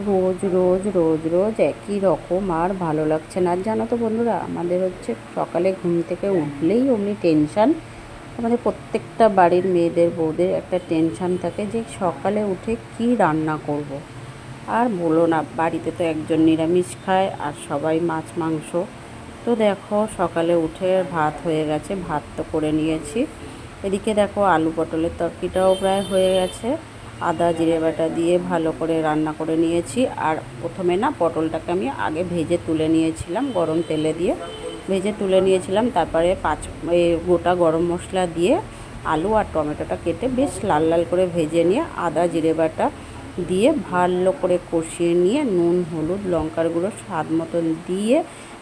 রোজ রোজ রোজ রোজ একই রকম আর ভালো লাগছে না। আর জানো তো বন্ধুরা, আমাদের হচ্ছে সকালে ঘুম থেকে উঠলেই অমনি টেনশান। আমাদের প্রত্যেকটা বাড়ির মেয়েদের বউদের একটা টেনশান থাকে যে সকালে উঠে কি রান্না করব। আর বলো না, বাড়িতে তো একজন নিরামিষ খায় আর সবাই মাছ মাংস। তো দেখো সকালে উঠে ভাত হয়ে গেছে, ভাত তো করে নিয়েছি। এদিকে দেখো আলু পটলের তরকারিটাও প্রায় হয়ে গেছে। আদা জিরে বাটা দিয়ে ভালো করে রান্না করে নিয়েছি। আর প্রথমে না পটলটাকে আমি আগে ভেজে তুলে নিয়েছিলাম, গরম তেলে দিয়ে ভেজে তুলে নিয়েছিলাম। তারপরে গোটা গরম মশলা দিয়ে আলু আর টমেটোটা কেটে বেশ লাল লাল করে ভেজে নিয়ে আদা জিরে বাটা দিয়ে ভালো করে কষিয়ে নিয়ে নুন হলুদ লঙ্কার গুঁড়ো স্বাদ মতন দিয়ে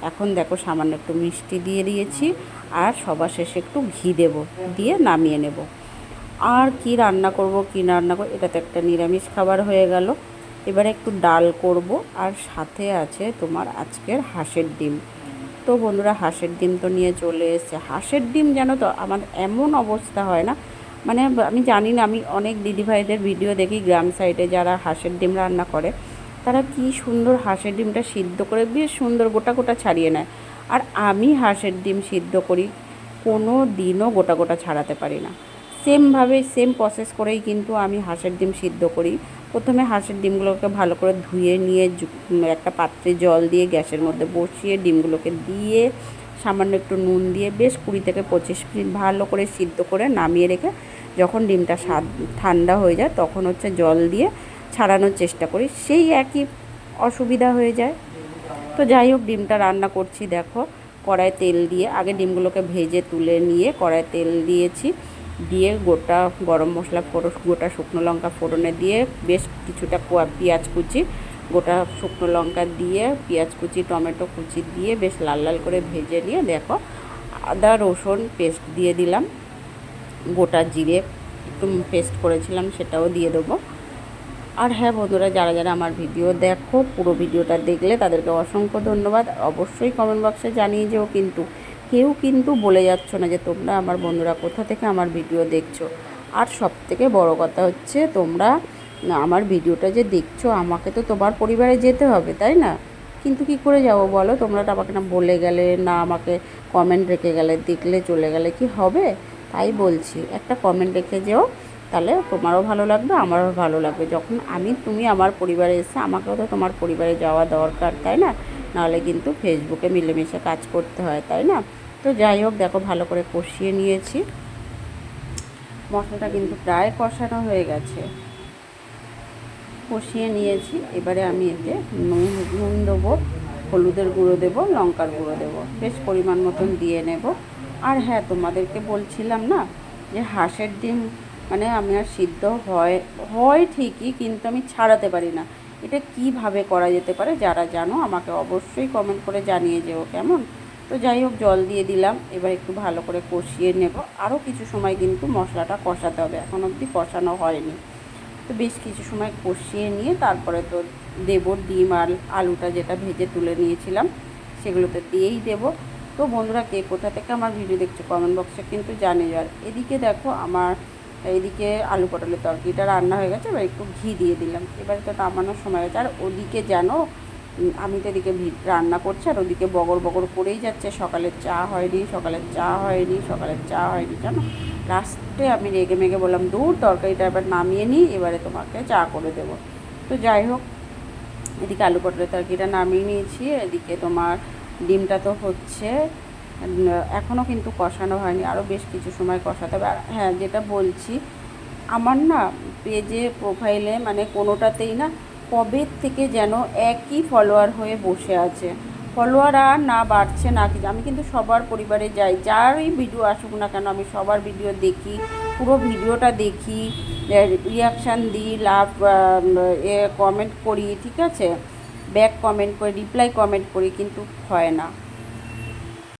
এখন দেখো সামান্য একটু মিষ্টি দিয়ে দিয়েছি। আর সবার শেষে একটু ঘি দেবো, দিয়ে নামিয়ে নেব। আর কি রান্না করব কি রান্না করব, এটা তো একটা নিরামিষ খাবার হয়ে গেল। এবারে একটু ডাল করব, আর সাথে আছে তোমার আজকের হাঁসের ডিম। তো বন্ধুরা, হাঁসের ডিম তো নিয়ে চলে এসেছে। হাঁসের ডিম জানো তো আমার এমন অবস্থা হয় না, মানে আমি জানি না, আমি অনেক দিদিভাইদের ভিডিও দেখি গ্রাম সাইডে যারা হাঁসের ডিম রান্না করে, তারা কি সুন্দর হাঁসের ডিমটা সিদ্ধ করে বেশ সুন্দর গোটা গোটা ছাড়িয়ে নেয়। আর আমি হাঁসের ডিম সিদ্ধ করি, কোনো দিনও গোটা গোটা ছাড়াতে পারি না। সেমভাবে সেম প্রসেস করেই কিন্তু আমি হাঁসের ডিম সিদ্ধ করি। প্রথমে হাঁসের ডিমগুলোকে ভালো করে ধুয়ে নিয়ে একটা পাত্রে জল দিয়ে গ্যাসের মধ্যে বসিয়ে ডিমগুলোকে দিয়ে সামান্য একটু নুন দিয়ে বেশ 20 থেকে 25 মিনিট ভালো করে সিদ্ধ করে নামিয়ে রেখে যখন ডিমটা ঠান্ডা হয়ে যায় তখন হচ্ছে জল দিয়ে ছাড়ানোর চেষ্টা করি। সেই একই অসুবিধা হয়ে যায়। তো যাই হোক, ডিমটা রান্না করছি দেখো। কড়ায় তেল দিয়ে আগে ডিমগুলোকে ভেজে তুলে নিয়ে কড়ায় তেল দিয়েছি, দিয়ে গোটা গরম মশলা গোটা শুকনো লঙ্কা ফোড়নে দিয়ে বেশ কিছুটা পেঁয়াজ কুচি, গোটা শুকনো লঙ্কা দিয়ে পেঁয়াজ কুচি টমেটো কুচি দিয়ে বেশ লাল লাল করে ভেজে নিয়ে দেখো আদা রসুন পেস্ট দিয়ে দিলাম। গোটা জিরে একটু পেস্ট করেছিলাম সেটাও দিয়ে দেবো। আর হ্যাঁ বন্ধুরা, যারা যারা আমার ভিডিও দেখো, পুরো ভিডিওটা দেখলে তাদেরকে অসংখ্য ধন্যবাদ। অবশ্যই কমেন্ট বক্সে জানিয়ে যেও, কিন্তু কেউ কিন্তু বলে যাচ্ছ না যে তোমরা আমার বন্ধুরা কোথা থেকে আমার ভিডিও দেখছো। আর সবথেকে বড় কথা হচ্ছে, তোমরা আমার ভিডিওটা যে দেখছো, আমাকে তো তোমার পরিবারে যেতে হবে তাই না? কিন্তু কি করে যাব বলো? তোমরা তো আমাকে না বলে গেলে, না আমাকে কমেন্ট রেখে গেলে, দেখলে চলে গেলে কি হবে? তাই বলছি, একটা কমেন্ট রেখে যেও, তাহলে তোমারও ভালো লাগবে আমারও ভালো লাগবে। যখন তুমি আমার পরিবারে এসে, আমাকেও তো তোমার পরিবারে যাওয়া দরকার তাই না? নাহলে কিন্তু ফেসবুকে মিলেমিশে কাজ করতে হয় তাই না? তো যাই হোক, দেখো ভালো করে কষিয়ে নিয়েছি। মশলাটা কিন্তু প্রায় কষানো হয়ে গেছে, কষিয়ে নিয়েছি। এবারে আমি এতে নুন দেবো, হলুদের গুঁড়ো দেবো, লঙ্কার গুঁড়ো দেবো, বেশ পরিমাণ মতন দিয়ে নেব। আর হ্যাঁ, তোমাদেরকে বলছিলাম না যে হাঁসের ডিম মানে আমি আর সিদ্ধ হয় হয় ঠিকই, কিন্তু আমি ছাড়াতে পারি না। এটা কিভাবে করা যেতে পারে, যারা জানো আমাকে অবশ্যই কমেন্ট করে জানিয়ে যেও কেমন। তো যাই হোক, জল দিয়ে দিলাম। এবার একটু ভালো করে কষিয়ে নেব। আরও কিছু সময় কিন্তু মশলাটা কষাতে হবে, এখন অবধি কষানো হয়নি। তো বেশ কিছু সময় কষিয়ে নিয়ে তারপরে তো দেবো ডিম আর আলুটা যেটা ভেজে তুলে নিয়েছিলাম, সেগুলো তো দিয়েই দেবো। তো বন্ধুরা, কে কোথা থেকে আমার ভিডিও দেখছো কমেন্ট বক্সে কিন্তু জানিয়ে। আর এদিকে দেখো আমার এদিকে আলু পটলের তরকারিটা রান্না হয়ে গেছে, এবার একটু ঘি দিয়ে দিলাম। এবারে তো নামানোর সময় হয়েছে। আর ওদিকে জানো, আমি তো এদিকে রান্না করছি আর ওদিকে বগর বগর করেই যাচ্ছে, সকালের চা হয়নি, সকালের চা হয়নি, সকালের চা হয়নি জানো। লাস্টে আমি রেগে মেগে বললাম, দূর, তরকারিটা এবার নামিয়ে নিই, এবারে তোমাকে চা করে দেবো। তো যাই হোক, এদিকে আলু পটলের তরকারিটা নামিয়ে নিয়েছি। এদিকে তোমার ডিমটা তো হচ্ছে, এখনও কিন্তু কষানো হয়নি, আরও বেশ কিছু সময় কষাতে হবে। আর হ্যাঁ, যেটা বলছি, আমার না পেজে প্রোফাইলে মানে কোনোটাতেই না কবে থেকে যেন একই ফলোয়ার হয়ে বসে আছে। ফলোয়ার আর না বাড়ছে না কিছু। আমি কিন্তু সবার পরিবারে যাই, যারই ভিডিও আসুক না কেন আমি সবার ভিডিও দেখি, পুরো ভিডিওটা দেখি, রিয়াকশান দিই, লাভ কমেন্ট করি, ঠিক আছে, ব্যাক কমেন্ট করি, রিপ্লাই কমেন্ট করি, কিন্তু হয় না।